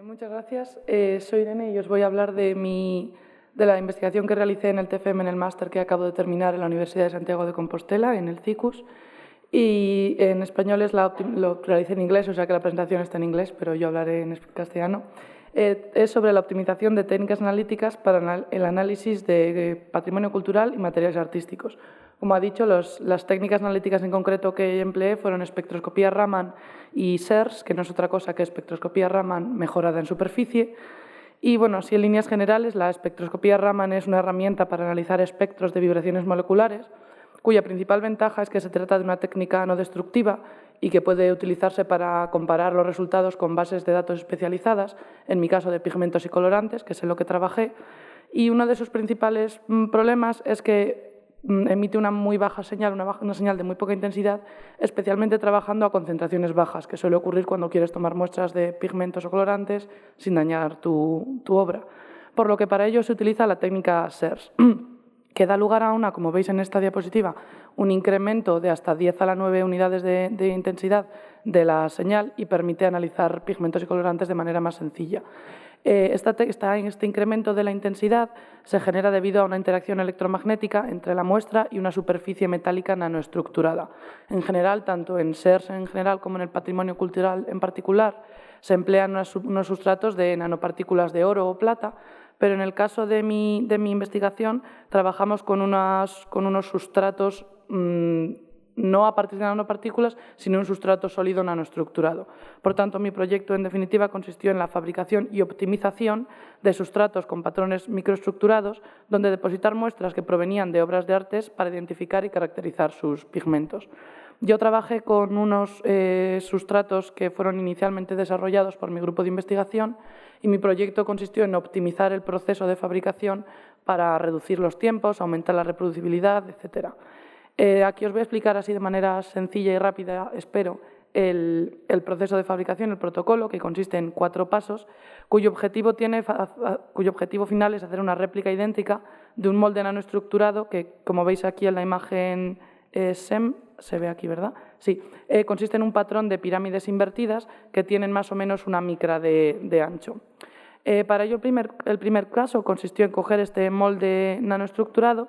Muchas gracias. Soy Irene y os voy a hablar de la investigación que realicé en el TFM, en el máster que acabo de terminar en la Universidad de Santiago de Compostela, en el CICUS. Y en español lo realicé en inglés, o sea que la presentación está en inglés, pero yo hablaré en castellano. Es sobre la optimización de técnicas analíticas para el análisis de patrimonio cultural y materiales artísticos. Como ha dicho, las técnicas analíticas en concreto que empleé fueron espectroscopía Raman y SERS, que no es otra cosa que espectroscopía Raman mejorada en superficie. Y bueno, así en líneas generales, la espectroscopía Raman es una herramienta para analizar espectros de vibraciones moleculares, cuya principal ventaja es que se trata de una técnica no destructiva y que puede utilizarse para comparar los resultados con bases de datos especializadas, en mi caso de pigmentos y colorantes, que es en lo que trabajé. Y uno de sus principales problemas es que emite una muy baja señal, una señal de muy poca intensidad, especialmente trabajando a concentraciones bajas, que suele ocurrir cuando quieres tomar muestras de pigmentos o colorantes sin dañar tu obra. Por lo que para ello se utiliza la técnica SERS, que da lugar a como veis en esta diapositiva, un incremento de hasta 10 a la 9 unidades de intensidad de la señal y permite analizar pigmentos y colorantes de manera más sencilla. Este incremento de la intensidad se genera debido a una interacción electromagnética entre la muestra y una superficie metálica nanoestructurada. En general, tanto en SERS en general como en el patrimonio cultural en particular, se emplean unos sustratos de nanopartículas de oro o plata, pero en el caso de mi investigación trabajamos con unos sustratos no a partir de nanopartículas, sino un sustrato sólido nanoestructurado. Por tanto, mi proyecto, en definitiva, consistió en la fabricación y optimización de sustratos con patrones microestructurados, donde depositar muestras que provenían de obras de artes para identificar y caracterizar sus pigmentos. Yo trabajé con unos sustratos que fueron inicialmente desarrollados por mi grupo de investigación y mi proyecto consistió en optimizar el proceso de fabricación para reducir los tiempos, aumentar la reproducibilidad, etc. Aquí os voy a explicar así de manera sencilla y rápida, espero, el proceso de fabricación, el protocolo, que consiste en 4 pasos, cuyo objetivo final es hacer una réplica idéntica de un molde nanoestructurado que, como veis aquí en la imagen SEM, se ve aquí, ¿verdad? Sí, consiste en un patrón de pirámides invertidas que tienen más o menos una micra de ancho. Para ello, el primer caso consistió en coger este molde nanoestructurado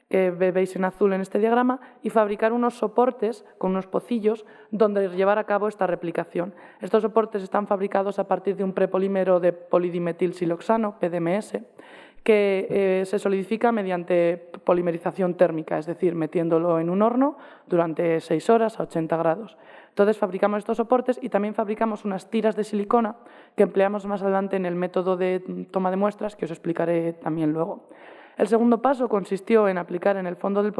que veis en azul en este diagrama, y fabricar unos soportes con unos pocillos donde llevar a cabo esta replicación. Estos soportes están fabricados a partir de un prepolímero de polidimetilsiloxano, PDMS, que se solidifica mediante polimerización térmica, es decir, metiéndolo en un horno durante 6 horas a 80 grados. Entonces fabricamos estos soportes y también fabricamos unas tiras de silicona que empleamos más adelante en el método de toma de muestras, que os explicaré también luego. El segundo paso consistió en aplicar en el fondo del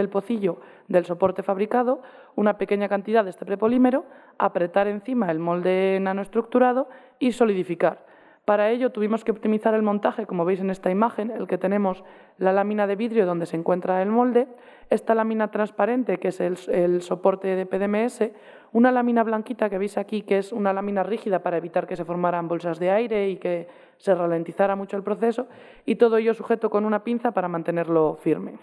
pocillo del soporte fabricado una pequeña cantidad de este prepolímero, apretar encima el molde nanoestructurado y solidificar. Para ello tuvimos que optimizar el montaje, como veis en esta imagen, el que tenemos la lámina de vidrio donde se encuentra el molde, esta lámina transparente que es el soporte de PDMS, una lámina blanquita que veis aquí que es una lámina rígida para evitar que se formaran bolsas de aire y que se ralentizara mucho el proceso, y todo ello sujeto con una pinza para mantenerlo firme.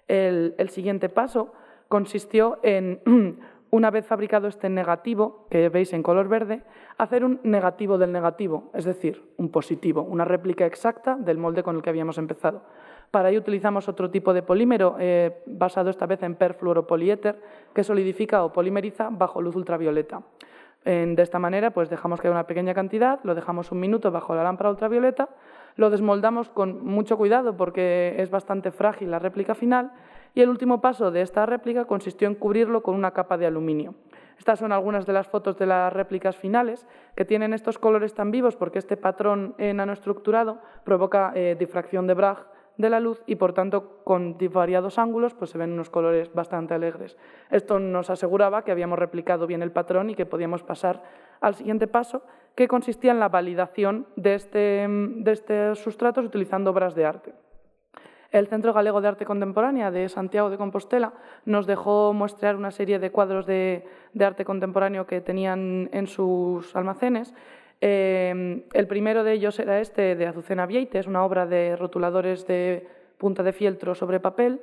El siguiente paso consistió en, una vez fabricado este negativo, que veis en color verde, hacer un negativo del negativo, es decir, un positivo, una réplica exacta del molde con el que habíamos empezado. Para ello utilizamos otro tipo de polímero, basado esta vez en perfluoropoliéter, que solidifica o polimeriza bajo luz ultravioleta. De esta manera pues dejamos caer una pequeña cantidad, lo dejamos un minuto bajo la lámpara ultravioleta, lo desmoldamos con mucho cuidado porque es bastante frágil la réplica final, y el último paso de esta réplica consistió en cubrirlo con una capa de aluminio. Estas son algunas de las fotos de las réplicas finales, que tienen estos colores tan vivos porque este patrón nanoestructurado provoca difracción de Bragg de la luz y, por tanto, con variados ángulos pues se ven unos colores bastante alegres. Esto nos aseguraba que habíamos replicado bien el patrón y que podíamos pasar al siguiente paso, que consistía en la validación de estos sustratos utilizando obras de arte. El Centro Galego de Arte Contemporánea de Santiago de Compostela nos dejó muestrear una serie de cuadros de arte contemporáneo que tenían en sus almacenes. El primero de ellos era este de Azucena Vieites, una obra de rotuladores de punta de fieltro sobre papel.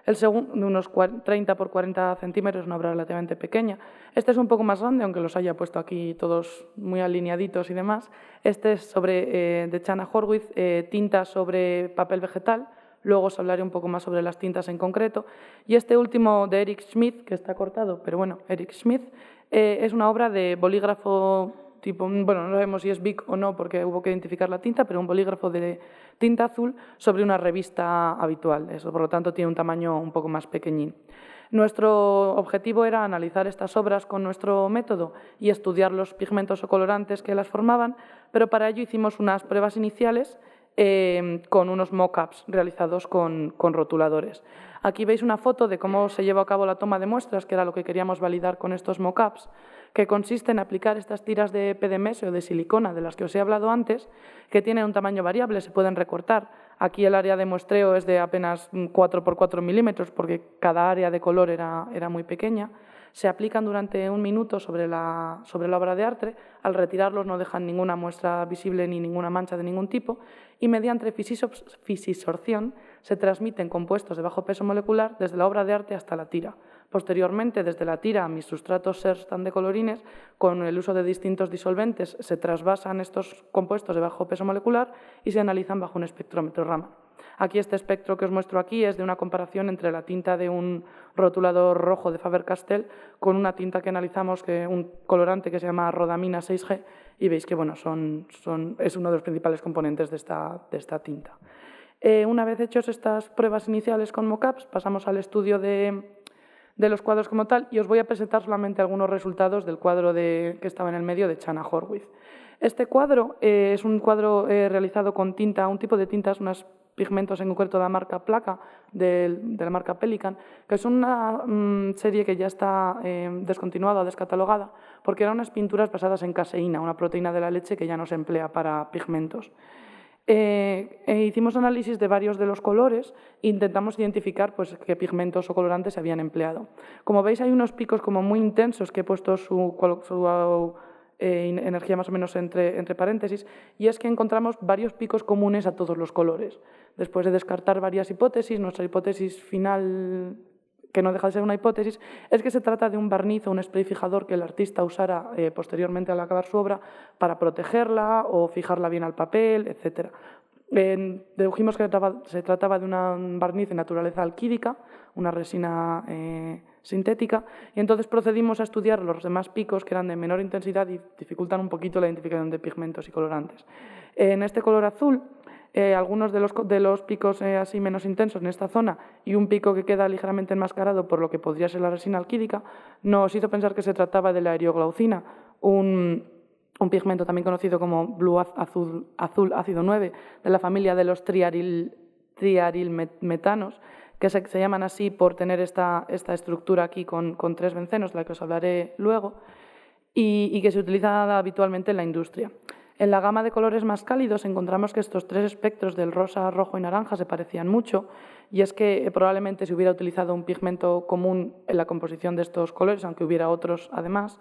El segundo, de unos 30 por 40 centímetros, una obra relativamente pequeña. Este es un poco más grande, aunque los haya puesto aquí todos muy alineaditos y demás. Este es de Chana Horwitz, tinta sobre papel vegetal. Luego os hablaré un poco más sobre las tintas en concreto. Y este último de Eric Schmidt, que está cortado, pero bueno, Eric Schmidt, es una obra de bolígrafo tipo, bueno, no sabemos si es Bic o no porque hubo que identificar la tinta, pero un bolígrafo de tinta azul sobre una revista habitual. Eso, por lo tanto, tiene un tamaño un poco más pequeñín. Nuestro objetivo era analizar estas obras con nuestro método y estudiar los pigmentos o colorantes que las formaban, pero para ello hicimos unas pruebas iniciales con unos mock-ups realizados con rotuladores. Aquí veis una foto de cómo se llevó a cabo la toma de muestras, que era lo que queríamos validar con estos mock-ups, que consiste en aplicar estas tiras de PDMS o de silicona de las que os he hablado antes, que tienen un tamaño variable, se pueden recortar. Aquí el área de muestreo es de apenas 4 por 4 milímetros, porque cada área de color era muy pequeña. Se aplican durante 1 minuto sobre la obra de arte. Al retirarlos no dejan ninguna muestra visible ni ninguna mancha de ningún tipo, y mediante fisisorción se transmiten compuestos de bajo peso molecular desde la obra de arte hasta la tira. Posteriormente, desde la tira a mis sustratos Serstan de colorines, con el uso de distintos disolventes, se trasvasan estos compuestos de bajo peso molecular y se analizan bajo un espectrómetro Raman. Aquí este espectro que os muestro aquí es de una comparación entre la tinta de un rotulador rojo de Faber-Castell con una tinta que analizamos, un colorante que se llama rodamina 6G, y veis que bueno, es uno de los principales componentes de esta tinta. Una vez hechos estas pruebas iniciales con mockups, pasamos al estudio de los cuadros como tal, y os voy a presentar solamente algunos resultados del cuadro que estaba en el medio de Chana Horwitz. Este cuadro es un cuadro realizado con tinta, un tipo de tintas, unos pigmentos en concreto de la marca Placa, de la marca Pelican, que es una serie que ya está descontinuada o descatalogada, porque eran unas pinturas basadas en caseína, una proteína de la leche que ya no se emplea para pigmentos. Hicimos análisis de varios de los colores e intentamos identificar qué pigmentos o colorantes se habían empleado. Como veis, hay unos picos como muy intensos que he puesto su energía más o menos entre paréntesis, y es que encontramos varios picos comunes a todos los colores. Después de descartar varias hipótesis, nuestra hipótesis final, que no deja de ser una hipótesis, es que se trata de un barniz o un spray fijador que el artista usara posteriormente al acabar su obra para protegerla o fijarla bien al papel, etc. Dedujimos que se trataba de un barniz de naturaleza alquídica, una resina sintética, y entonces procedimos a estudiar los demás picos que eran de menor intensidad y dificultan un poquito la identificación de pigmentos y colorantes. En este color azul, algunos de los picos así menos intensos en esta zona y un pico que queda ligeramente enmascarado por lo que podría ser la resina alquídica, nos hizo pensar que se trataba de la erioglaucina, un pigmento también conocido como blue azul ácido 9, de la familia de los triarilmetanos, que se llaman así por tener esta estructura aquí con 3 bencenos, de la que os hablaré luego, y que se utiliza habitualmente en la industria. En la gama de colores más cálidos encontramos que estos 3 espectros del rosa, rojo y naranja se parecían mucho, y es que probablemente se hubiera utilizado un pigmento común en la composición de estos colores, aunque hubiera otros además,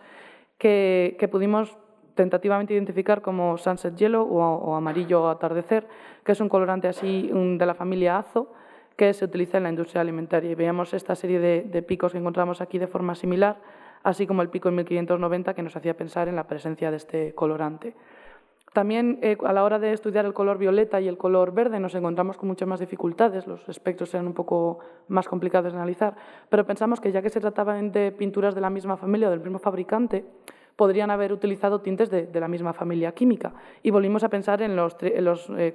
que pudimos tentativamente identificar como Sunset Yellow o amarillo atardecer, que es un colorante así de la familia azo, que se utiliza en la industria alimentaria. Y veíamos esta serie de picos que encontramos aquí de forma similar, así como el pico en 1590 que nos hacía pensar en la presencia de este colorante. También a la hora de estudiar el color violeta y el color verde nos encontramos con muchas más dificultades, los espectros eran un poco más complicados de analizar, pero pensamos que ya que se trataban de pinturas de la misma familia o del mismo fabricante, podrían haber utilizado tintes de la misma familia química, y volvimos a pensar en los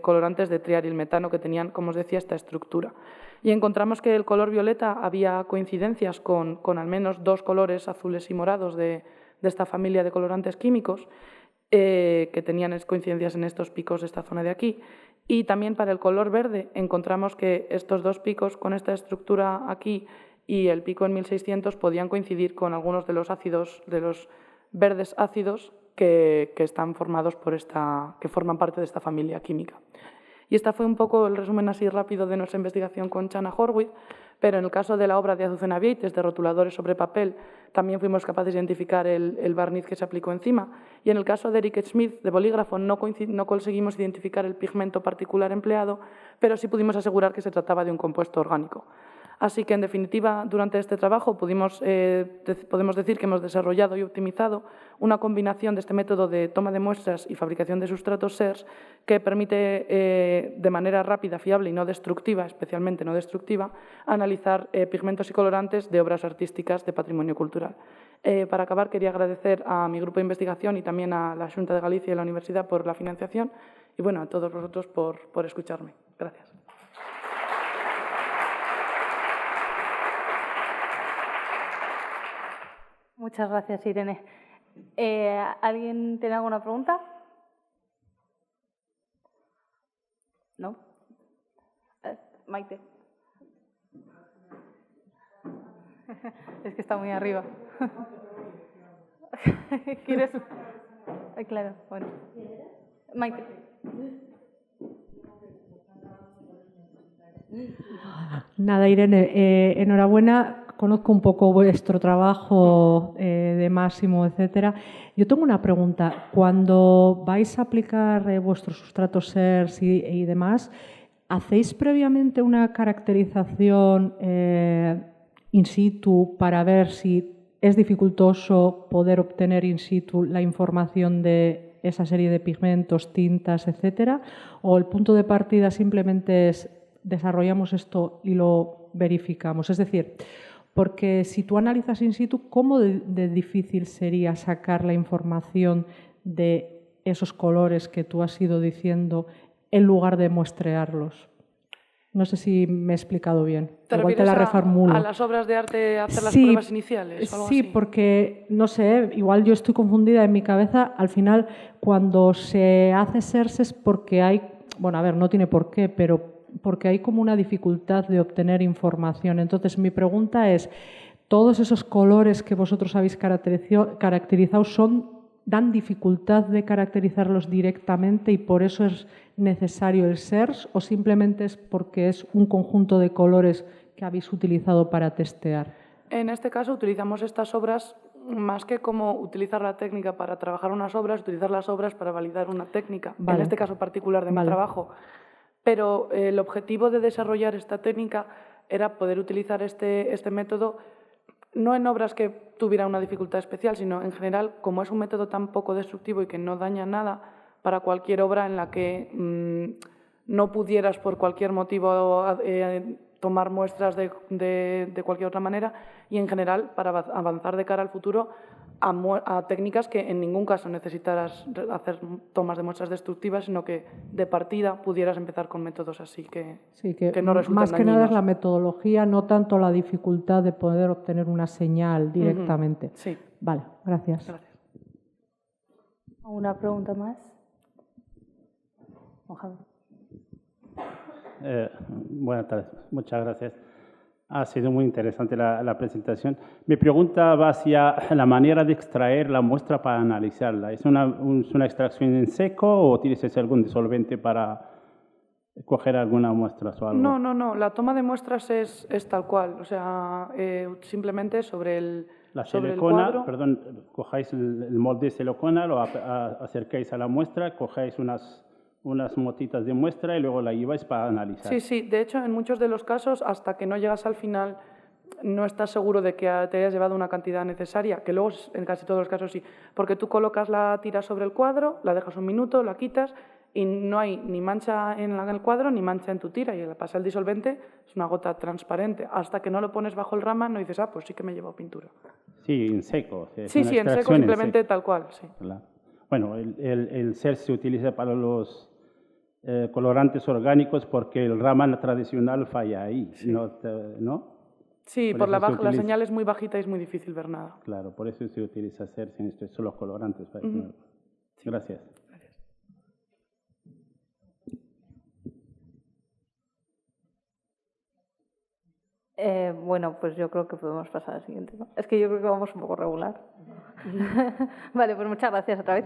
colorantes de triarilmetano que tenían, como os decía, esta estructura. Y encontramos que el color violeta había coincidencias con al menos 2 colores azules y morados de esta familia de colorantes químicos, que tenían coincidencias en estos picos de esta zona de aquí. Y también para el color verde encontramos que estos 2 picos con esta estructura aquí y el pico en 1600 podían coincidir con algunos de los ácidos, de los verdes ácidos que están formados que forman parte de esta familia química. Y este fue un poco el resumen así rápido de nuestra investigación con Chana Horwitz, pero en el caso de la obra de Azucena Vieites, de rotuladores sobre papel, también fuimos capaces de identificar el barniz que se aplicó encima. Y en el caso de Eric Schmidt, de bolígrafo, no conseguimos identificar el pigmento particular empleado, pero sí pudimos asegurar que se trataba de un compuesto orgánico. Así que, en definitiva, durante este trabajo podemos decir que hemos desarrollado y optimizado una combinación de este método de toma de muestras y fabricación de sustratos SERS que permite, de manera rápida, fiable y no destructiva, especialmente no destructiva, analizar pigmentos y colorantes de obras artísticas de patrimonio cultural. Para acabar, quería agradecer a mi grupo de investigación y también a la Xunta de Galicia y a la Universidad por la financiación y, bueno, a todos vosotros por escucharme. Gracias. Muchas gracias, Irene. ¿Alguien tiene alguna pregunta? ¿No? Maite. Es que está muy arriba. ¿Quieres? Claro, bueno. Maite. Nada, Irene, enhorabuena. Conozco un poco vuestro trabajo de Máximo, etcétera. Yo tengo una pregunta. Cuando vais a aplicar vuestros sustratos SERS y demás, ¿hacéis previamente una caracterización in situ para ver si es dificultoso poder obtener in situ la información de esa serie de pigmentos, tintas, etcétera? ¿O el punto de partida simplemente es desarrollamos esto y lo verificamos? Es decir, porque si tú analizas in situ, ¿cómo de difícil sería sacar la información de esos colores que tú has ido diciendo en lugar de muestrearlos? No sé si me he explicado bien. Igual te la reformulo. ¿A las obras de arte hacer las pruebas iniciales? O algo sí, así? Porque, no sé, igual yo estoy confundida en mi cabeza. Al final, cuando se hace SERS es porque hay, bueno, a ver, no tiene por qué, pero porque hay como una dificultad de obtener información. Entonces, mi pregunta es, ¿todos esos colores que vosotros habéis caracterizado dan dificultad de caracterizarlos directamente y por eso es necesario el SERS, o simplemente es porque es un conjunto de colores que habéis utilizado para testear? En este caso utilizamos estas obras más que como utilizar la técnica para trabajar unas obras, utilizar las obras para validar una técnica, en este caso particular de mi trabajo. Pero el objetivo de desarrollar esta técnica era poder utilizar este método no en obras que tuvieran una dificultad especial, sino en general, como es un método tan poco destructivo y que no daña nada, para cualquier obra en la que no pudieras por cualquier motivo tomar muestras de cualquier otra manera, y en general para avanzar de cara al futuro a técnicas que en ningún caso necesitaras hacer tomas de muestras destructivas, sino que de partida pudieras empezar con métodos así que no resultan más que dañinos. nada es la metodología, no tanto la dificultad de poder obtener una señal directamente. Sí. Vale, gracias. Gracias. ¿Alguna pregunta más? Mohamed. Buenas tardes, muchas gracias. Ha sido muy interesante la presentación. Mi pregunta va hacia la manera de extraer la muestra para analizarla. ¿Es una extracción en seco o utilizas algún disolvente para coger alguna muestra o algo? No. La toma de muestras es tal cual. O sea, simplemente sobre el cuadro. Perdón, cojáis el molde de silicona, lo acercáis a la muestra, cogéis unas motitas de muestra y luego la lleváis para analizar. Sí. De hecho, en muchos de los casos, hasta que no llegas al final, no estás seguro de que te hayas llevado una cantidad necesaria, que luego en casi todos los casos sí, porque tú colocas la tira sobre el cuadro, la dejas un minuto, la quitas y no hay ni mancha en el cuadro ni mancha en tu tira, y le pasa el disolvente, es una gota transparente. Hasta que no lo pones bajo el Raman no dices, pues sí que me he llevado pintura. Sí, en seco. Sí, en seco, simplemente tal cual, sí. Claro. Bueno, el SERS se utiliza para los colorantes orgánicos porque el Raman tradicional falla ahí, sí. ¿no? Sí, por la señal es muy bajita y es muy difícil ver nada. Claro, por eso se utiliza SERS en estos son los colorantes. Gracias. Bueno, pues yo creo que podemos pasar al siguiente, ¿no? Es que yo creo que vamos un poco regular. Vale, pues muchas gracias otra vez.